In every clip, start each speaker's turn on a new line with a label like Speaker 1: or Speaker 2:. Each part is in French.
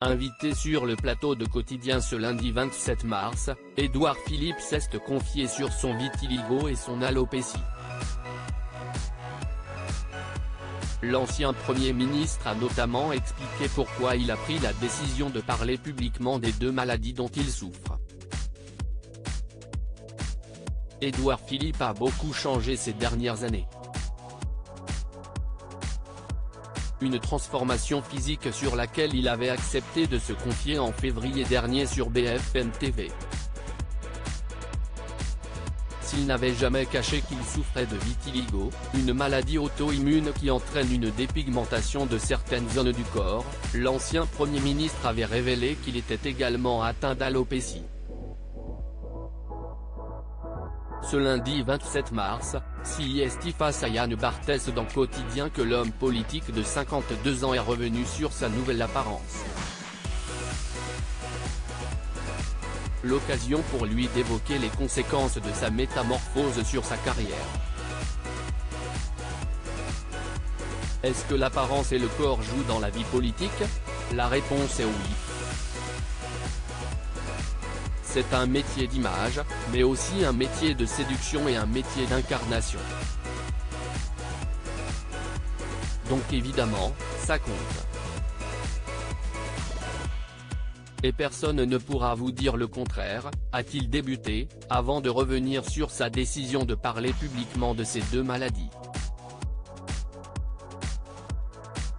Speaker 1: Invité sur le plateau de Quotidien ce lundi 27 mars, Édouard Philippe s'est confié sur son vitiligo et son alopécie. L'ancien Premier ministre a notamment expliqué pourquoi il a pris la décision de parler publiquement des deux maladies dont il souffre. Édouard Philippe a beaucoup changé ces dernières années. Une transformation physique sur laquelle il avait accepté de se confier en février dernier sur BFM TV. S'il n'avait jamais caché qu'il souffrait de vitiligo, une maladie auto-immune qui entraîne une dépigmentation de certaines zones du corps, l'ancien Premier ministre avait révélé qu'il était également atteint d'alopécie. Ce lundi 27 mars, c'est face à Yann Barthès dans Quotidien que l'homme politique de 52 ans est revenu sur sa nouvelle apparence. L'occasion pour lui d'évoquer les conséquences de sa métamorphose sur sa carrière. Est-ce que l'apparence et le corps jouent dans la vie politique? La réponse est oui. C'est un métier d'image, mais aussi un métier de séduction et un métier d'incarnation. Donc évidemment, ça compte. Et personne ne pourra vous dire le contraire, a-t-il débuté, avant de revenir sur sa décision de parler publiquement de ces deux maladies.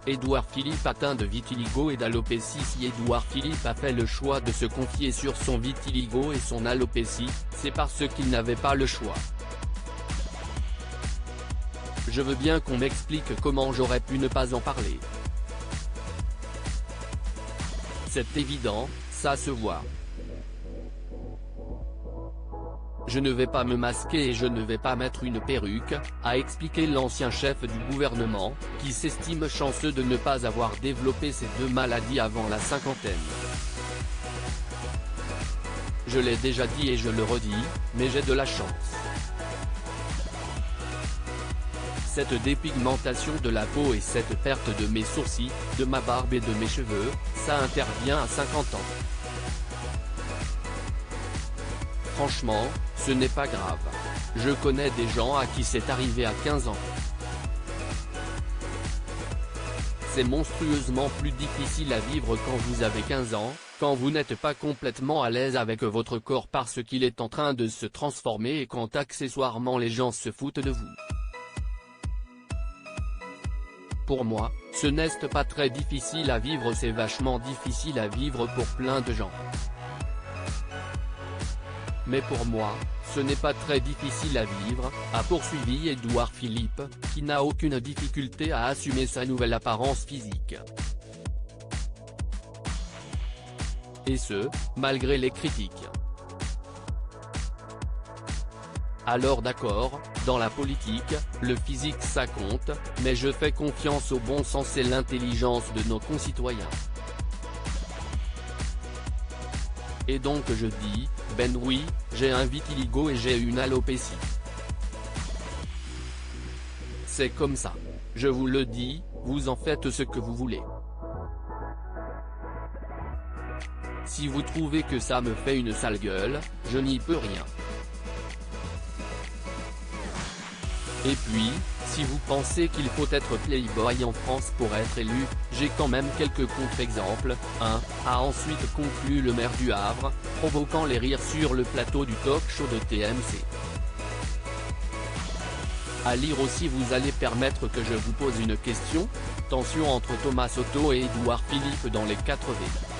Speaker 1: Édouard Philippe atteint de vitiligo et d'alopécie. Si Édouard Philippe a fait le choix de se confier sur son vitiligo et son alopécie, c'est parce qu'il n'avait pas le choix. Je veux bien qu'on m'explique comment j'aurais pu ne pas en parler. C'est évident, ça se voit. Je ne vais pas me masquer et je ne vais pas mettre une perruque, a expliqué l'ancien chef du gouvernement, qui s'estime chanceux de ne pas avoir développé ces deux maladies avant la cinquantaine. Je l'ai déjà dit et je le redis, mais j'ai de la chance. Cette dépigmentation de la peau et cette perte de mes sourcils, de ma barbe et de mes cheveux, ça intervient à 50 ans. Franchement, ce n'est pas grave. Je connais des gens à qui c'est arrivé à 15 ans. C'est monstrueusement plus difficile à vivre quand vous avez 15 ans, quand vous n'êtes pas complètement à l'aise avec votre corps parce qu'il est en train de se transformer et quand accessoirement les gens se foutent de vous. Pour moi, ce n'est pas très difficile à vivre, c'est vachement difficile à vivre pour plein de gens. Mais pour moi, ce n'est pas très difficile à vivre, a poursuivi Édouard Philippe, qui n'a aucune difficulté à assumer sa nouvelle apparence physique. Et ce, malgré les critiques. Alors d'accord, dans la politique, le physique ça compte, mais je fais confiance au bon sens et l'intelligence de nos concitoyens. Et donc je dis, ben oui, j'ai un vitiligo et j'ai une alopécie. C'est comme ça. Je vous le dis, vous en faites ce que vous voulez. Si vous trouvez que ça me fait une sale gueule, je n'y peux rien. Et puis, si vous pensez qu'il faut être playboy en France pour être élu, j'ai quand même quelques contre-exemples. 1, a ensuite conclu le maire du Havre, provoquant les rires sur le plateau du talk-show de TMC. À lire aussi. Vous allez permettre que je vous pose une question? Tension entre Thomas Soto et Édouard Philippe dans les 4V.